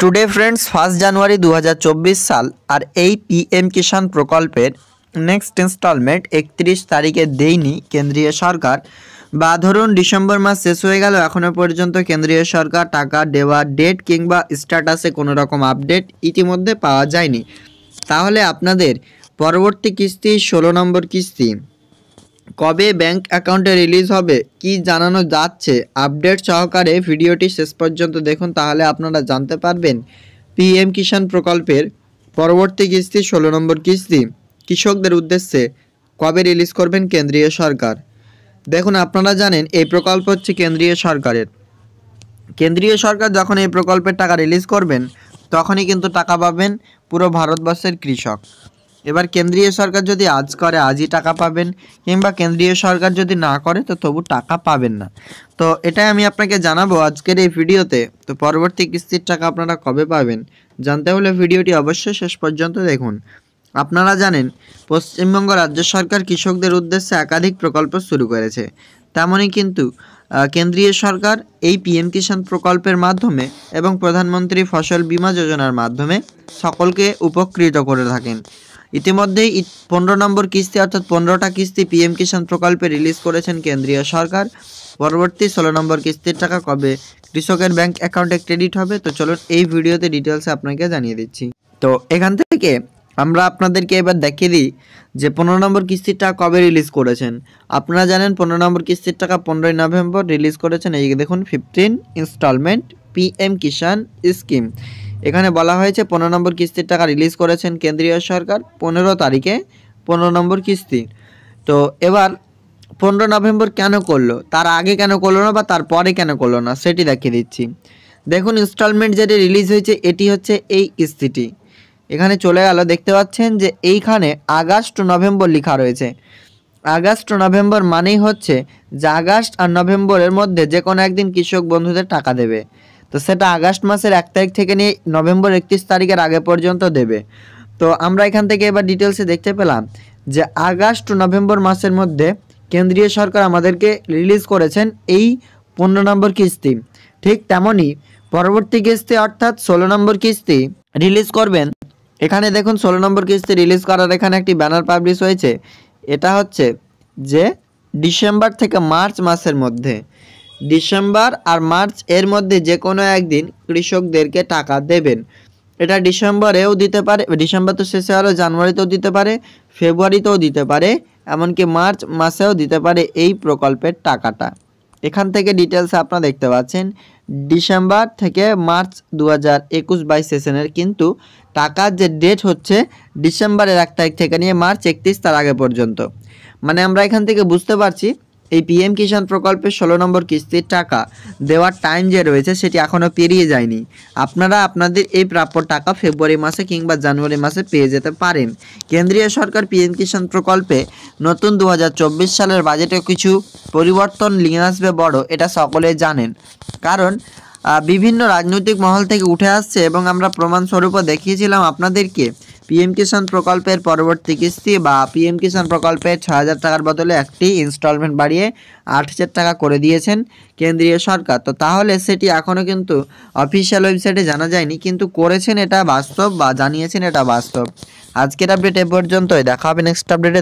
Today friends 1 জানুয়ারি 2024 সাল আর এই PM কিষাণ প্রকল্পের নেক্সট ইনস্টলমেন্ট 31 তারিখে দেয়নি কেন্দ্রীয় সরকার বা ধরুন ডিসেম্বর মাস শেষ হয়ে গেল এখনও পর্যন্ত কেন্দ্রীয় সরকার টাকা দেওয়ার ডেট কিংবা স্ট্যাটাসে কোনো রকম আপডেট ইতিমধ্যে পাওয়া যায়নি। তাহলে আপনাদের পরবর্তী কিস্তি 16 নম্বর কিস্তি কবে ব্যাংক অ্যাকাউন্টে রিলিজ হবে কি জানানো যাচ্ছে আপডেট সহকারে ভিডিওটি শেষ পর্যন্ত দেখুন, তাহলে আপনারা জানতে পারবেন পিএম কিষাণ প্রকল্পের পরবর্তী কিস্তি 16 নম্বর কিস্তি কৃষকদের উদ্দেশ্যে কবে রিলিজ করবেন কেন্দ্রীয় সরকার। দেখুন, আপনারা জানেন এই প্রকল্প হচ্ছে কেন্দ্রীয় সরকারের। কেন্দ্রীয় সরকার যখন এই প্রকল্পের টাকা রিলিজ করবেন তখনই কিন্তু টাকা পাবেন পুরো ভারতবর্ষের কৃষক। এবার কেন্দ্রীয় সরকার যদি আজ করে আজই টাকা পাবেন, কিংবা কেন্দ্রীয় সরকার যদি না করে তো তবু টাকা পাবেন না। তো এটাই আমি আপনাকে জানাবো আজকের এই ভিডিওতে। তো পরবর্তী কিস্তির টাকা আপনারা কবে পাবেন জানতে হলে ভিডিওটি অবশ্যই শেষ পর্যন্ত দেখুন। আপনারা জানেন পশ্চিমবঙ্গ রাজ্য সরকার কৃষকদের উদ্দেশ্যে একাধিক প্রকল্প শুরু করেছে, তেমনই কিন্তু কেন্দ্রীয় সরকার এই পিএম কিষাণ প্রকল্পের মাধ্যমে এবং প্রধানমন্ত্রী ফসল বীমা যোজনার মাধ্যমে সকলকে উপকৃত করে থাকেন। ইতিমধ্যেই 15 নম্বর কিস্তি অর্থাৎ 15টা কিস্তি পিএম কিষাণ প্রকল্পে রিলিজ করেছেন কেন্দ্রীয় সরকার। পরবর্তী 16 নম্বর কিস্তির টাকা কবে কৃষকের ব্যাংক অ্যাকাউন্টে ক্রেডিট হবে তো চলুন এই ভিডিওতে ডিটেলসে আপনাকে জানিয়ে দিচ্ছি। তো এখান থেকে আমরা আপনাদেরকে এবার দেখিয়ে দিই যে 15 নম্বর কিস্তির টাকা কবে রিলিজ করেছেন। আপনারা জানেন 15 নম্বর কিস্তির টাকা 15ই নভেম্বর রিলিজ করেছেন। এই দেখুন 15 ইনস্টলমেন্ট পিএম কিষাণ স্কিম। এখানে বলা হয়েছে 15 নম্বর কিস্তির টাকা রিলিজ করেছেন কেন্দ্রীয় সরকার 15 তারিখে 15 নম্বর কিস্তি। তো এবার 15 নভেম্বর কেন করলো, তার আগে কেন করলো না বা তারপরে কেন করলো না সেটি দেখিয়ে দিচ্ছি। দেখুন, ইনস্টলমেন্ট যেটি রিলিজ হয়েছে এটি হচ্ছে এই কিস্তিটি। এখানে চলে গেল, দেখতে পাচ্ছেন যে এইখানে আগস্ট নভেম্বর লেখা রয়েছে। আগস্ট নভেম্বর মানেই হচ্ছে যে আগস্ট আর নভেম্বরের মধ্যে যে কোনো একদিন কৃষক বন্ধুদের টাকা দেবে। তো সেটা আগস্ট মাসের 1 তারিখ থেকে নিয়ে নভেম্বর 31 তারিখের আগে পর্যন্ত দেবে। তো আমরা এখান থেকে এবার ডিটেলসে দেখতে পেলাম যে আগস্ট নভেম্বর মাসের মধ্যে কেন্দ্রীয় সরকার আমাদেরকে রিলিজ করেছেন এই 15 নম্বর কিস্তি। ঠিক তেমনই পরবর্তী কিস্তি অর্থাৎ 16 নম্বর কিস্তি রিলিজ করবেন। এখানে দেখুন 16 নম্বর কিস্তি রিলিজ করার এখানে একটি ব্যানার পাবলিশ হয়েছে। এটা হচ্ছে যে ডিসেম্বর থেকে মার্চ মাসের মধ্যে, ডিসেম্বর আর মার্চ এর মধ্যে যে কোনো একদিন কৃষকদেরকে টাকা দেবেন। এটা ডিসেম্বরেও দিতে পারে, ডিসেম্বর তো শেষে হলো, জানুয়ারিতেও দিতে পারে, ফেব্রুয়ারিতেও দিতে পারে, এমনকি মার্চ মাসেও দিতে পারে এই প্রকল্পের টাকাটা। এখান থেকে ডিটেলস আপনারা দেখতে পাচ্ছেন ডিসেম্বর থেকে মার্চ 2021-22 সেশনের কিন্তু টাকার যে ডেট হচ্ছে ডিসেম্বরের 1 তারিখ থেকে নিয়ে মার্চ 31 তার আগে পর্যন্ত। মানে আমরা এখান থেকে বুঝতে পারছি এই পিএম কিষাণ প্রকল্পের 16 নম্বর কিস্তির টাকা দেওয়ার টাইম যে রয়েছে সেটি এখনও পেরিয়ে যায়নি। আপনারা আপনাদের এই প্রাপ্য টাকা ফেব্রুয়ারি মাসে কিংবা জানুয়ারি মাসে পেয়ে যেতে পারেন। কেন্দ্রীয় সরকার পিএম কিষাণ প্রকল্পে নতুন 2024 সালের বাজেটে কিছু পরিবর্তন নিয়ে আসবে বড়, এটা সকলে জানেন। কারণ বিভিন্ন রাজনৈতিক মহল থেকে উঠে আসছে এবং আমরা প্রমাণস্বরূপও দেখিয়েছিলাম আপনাদেরকে পিএম কিষাণ প্রকল্পের পরবর্তী কিস্তি বা পিএম কিষাণ প্রকল্পের 6,000 টাকার বদলে একটি ইনস্টলমেন্ট বাড়িয়ে 8,000 টাকা করে দিয়েছেন কেন্দ্রীয় সরকার। তো তাহলে সেটি এখনও কিন্তু অফিসিয়াল ওয়েবসাইটে জানা যায়নি, কিন্তু করেছেন এটা বাস্তব বা জানিয়েছেন এটা বাস্তব। আজকের আপডেট এ পর্যন্তই, দেখা হবে নেক্সট আপডেটে।